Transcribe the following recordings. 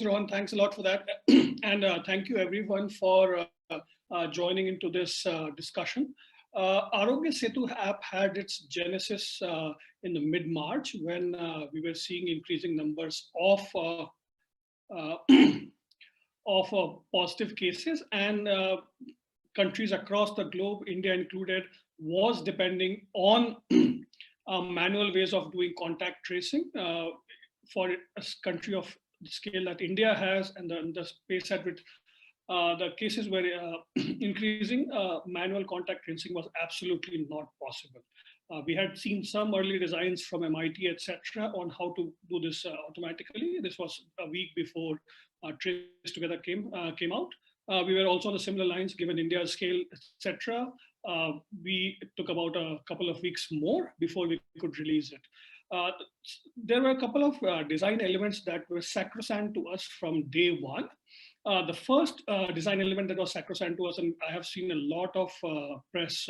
Thanks, Rohan. Thanks a lot for that. And thank you everyone for joining into this discussion. Aarogya Setu app had its genesis in the mid-March when we were seeing increasing numbers of uh, positive cases, and countries across the globe, India included, was depending on manual ways of doing contact tracing. For a country of the scale that India has, and the pace at which the cases were increasing, manual contact tracing was absolutely not possible. We had seen some early designs from MIT, etc., on how to do this automatically. This was a week before Trace Together came out. We were also on the similar lines, given India's scale, etc. We took about a couple of weeks more before we could release it. There were a couple of design elements that were sacrosanct to us from day one. The first design element that was sacrosanct to us, and I have seen a lot of press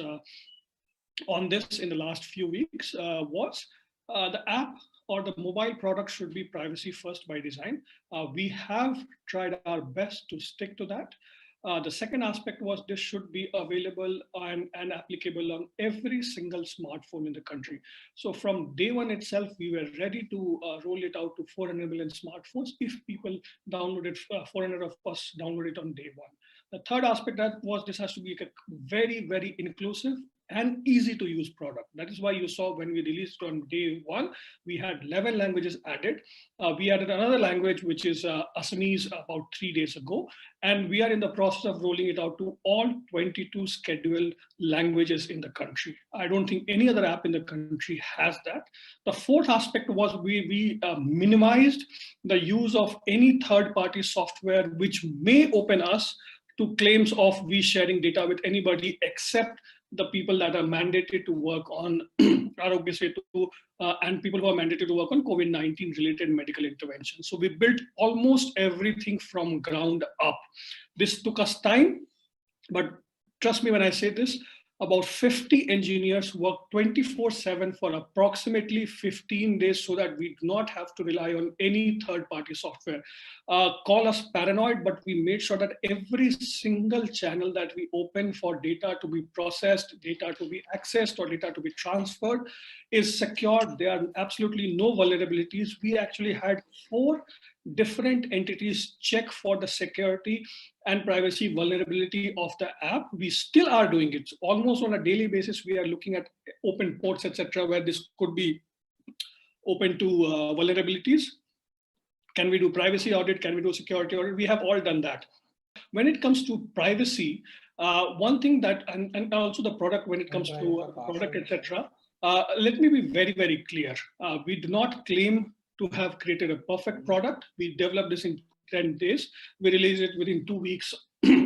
on this in the last few weeks, was the app or the mobile product should be privacy first by design. We have tried our best to stick to that. The second aspect was this should be available and applicable on every single smartphone in the country. So from day one itself, we were ready to roll it out to 400 million smartphones if people downloaded, 400 of us download it on day one. The third aspect that was this has to be a very, very inclusive and easy to use product. That is why you saw when we released on day one, we had 11 languages added. We added another language, which is Assamese, about 3 days ago. And we are in the process of rolling it out to all 22 scheduled languages in the country. I don't think any other app in the country has that. The fourth aspect was we minimized the use of any third-party software, which may open us to claims of we sharing data with anybody except the people that are mandated to work on Aarogya Setu and people who are mandated to work on COVID-19 related medical interventions. So we built almost everything from ground up. This took us time, but trust me when I say this, about 50 engineers worked 24/7 for approximately 15 days so that we do not have to rely on any third-party software. Call us paranoid, but we made sure that every single channel that we open for data to be processed, data to be accessed, or data to be transferred is secured. There are absolutely no vulnerabilities. We actually had 4 different entities check for the security and privacy vulnerability of the app. We still are doing it. Almost on a daily basis, we are looking at open ports, etc., where this could be open to vulnerabilities. Can we do privacy audit? Can we do security audit? We have all done that. When it comes to privacy, one thing that, and also the product, when it comes to product, etc., let me be very, very clear. We do not claim to have created a perfect product. We developed this in 10 days. We released it within 2 weeks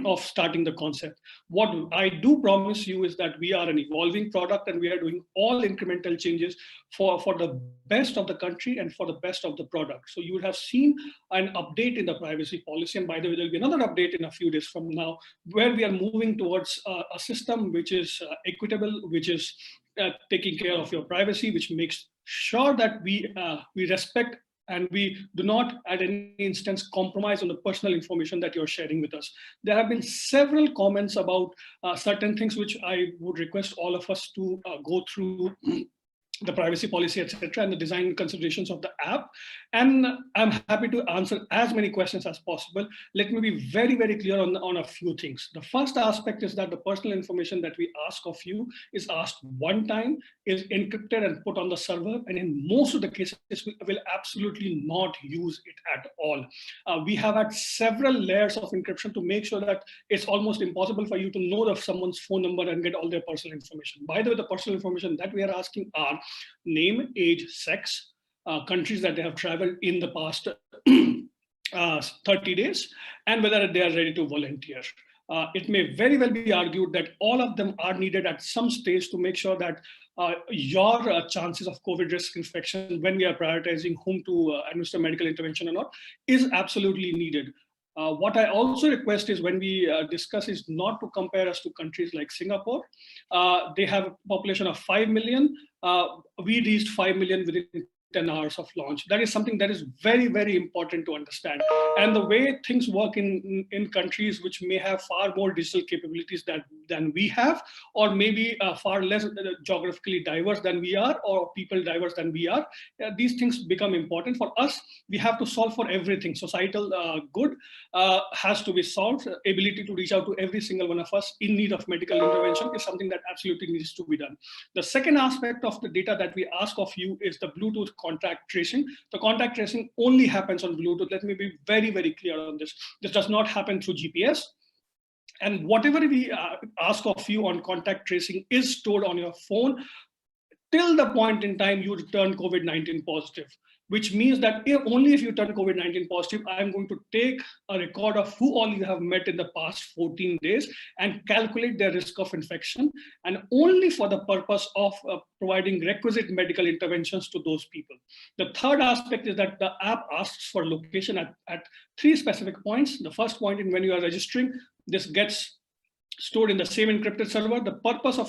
of starting the concept. What I do promise you is that we are an evolving product and we are doing all incremental changes for the best of the country and for the best of the product. So you would have seen an update in the privacy policy. And by the way, there'll be another update in a few days from now, where we are moving towards a system which is equitable, which is taking care of your privacy, which makes sure that we respect and we do not at any instance compromise on the personal information that you're sharing with us. There have been several comments about certain things which I would request all of us to go through the privacy policy, etc., and the design considerations of the app. And I'm happy to answer as many questions as possible. Let me be very, very clear on a few things. The first aspect is that the personal information that we ask of you is asked one time, is encrypted and put on the server, and in most of the cases, we will absolutely not use it at all. We have had several layers of encryption to make sure that it's almost impossible for you to know of someone's phone number and get all their personal information. By the way, the personal information that we are asking are name, age, sex, countries that they have traveled in the past 30 days, and whether they are ready to volunteer. It may very well be argued that all of them are needed at some stage to make sure that your chances of COVID risk infection, when we are prioritizing whom to administer medical intervention or not, is absolutely needed. What I also request is when we discuss is not to compare us to countries like Singapore. They have a population of 5 million. We reached 5 million within 10 hours of launch. That is something that is very, very important to understand. And the way things work in countries which may have far more digital capabilities than we have, or maybe far less geographically diverse than we are, or people diverse than we are, these things become important. For us, we have to solve for everything. Societal good has to be solved. Ability to reach out to every single one of us in need of medical intervention is something that absolutely needs to be done. The second aspect of the data that we ask of you is the Bluetooth contact tracing. The contact tracing only happens on Bluetooth. Let me be very, very clear on this. This does not happen through GPS. And whatever we ask of you on contact tracing is stored on your phone till the point in time you return COVID-19 positive, which means that only if you turn COVID-19 positive, I'm going to take a record of who all you have met in the past 14 days and calculate their risk of infection, and only for the purpose of providing requisite medical interventions to those people. The third aspect is that the app asks for location at 3 specific points. The first point in when you are registering, this gets stored in the same encrypted server. The purpose of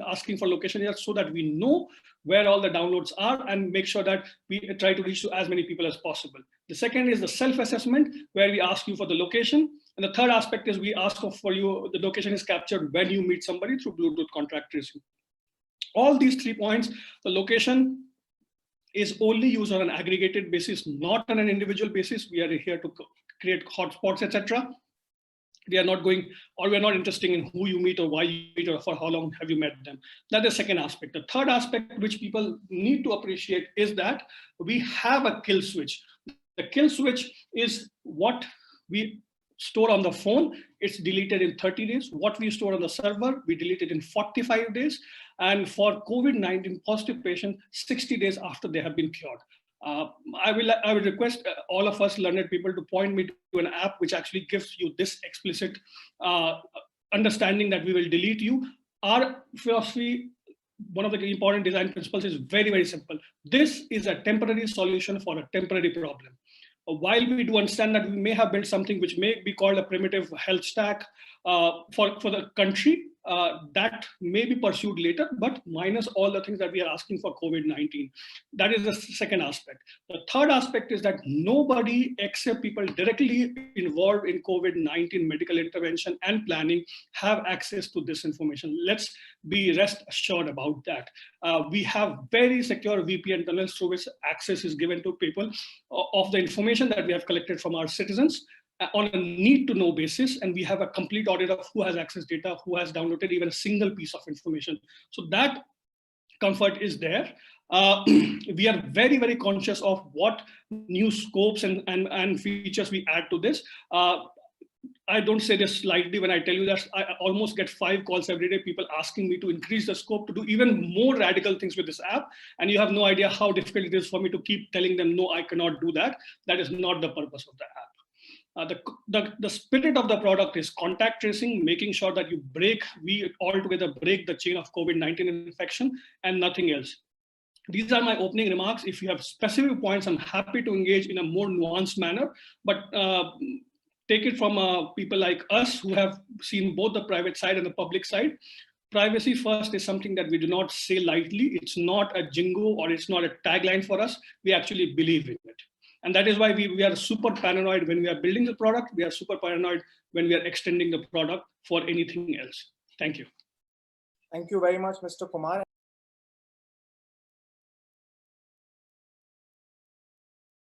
asking for location is so that we know where all the downloads are and make sure that we try to reach to as many people as possible. The second is the self-assessment, where we ask you for the location. And the third aspect is we ask for you, the location is captured when you meet somebody through Bluetooth contact tracing. All these 3 points, the location is only used on an aggregated basis, not on an individual basis. We are here to create hotspots, etc. We are not going, or we're not interested in who you meet or why you meet or for how long have you met them. That's the second aspect. The third aspect which people need to appreciate is that we have a kill switch. The kill switch is what we store on the phone, it's deleted in 30 days. What we store on the server, we delete it in 45 days. And for COVID-19 positive patients, 60 days after they have been cured. I will request all of us learned people to point me to an app which actually gives you this explicit understanding that we will delete you. Our philosophy, one of the important design principles is very, very simple. This is a temporary solution for a temporary problem. While we do understand that we may have built something which may be called a primitive health stack for the country, that may be pursued later, but minus all the things that we are asking for COVID-19. That is the second aspect. The third aspect is that nobody except people directly involved in COVID-19 medical intervention and planning have access to this information. Let's be rest assured about that. We have very secure VPN tunnels through which access is given to people of the information that we have collected from our citizens on a need-to-know basis, and we have a complete audit of who has access data, who has downloaded even a single piece of information. So that comfort is there. We are very, very conscious of what new scopes and features we add to this. I don't say this lightly when I tell you that I almost get 5 calls every day, people asking me to increase the scope to do even more radical things with this app. And you have no idea how difficult it is for me to keep telling them, no, I cannot do that. That is not the purpose of the app. The spirit of the product is contact tracing, making sure that we all together break the chain of COVID-19 infection and nothing else. These are my opening remarks. If you have specific points, I'm happy to engage in a more nuanced manner, but take it from people like us who have seen both the private side and the public side. Privacy first is something that we do not say lightly. It's not a jingo or it's not a tagline for us. We actually believe in it. And that is why we are super paranoid when we are building the product. We are super paranoid when we are extending the product for anything else. Thank you. Thank you very much, Mr. Kumar.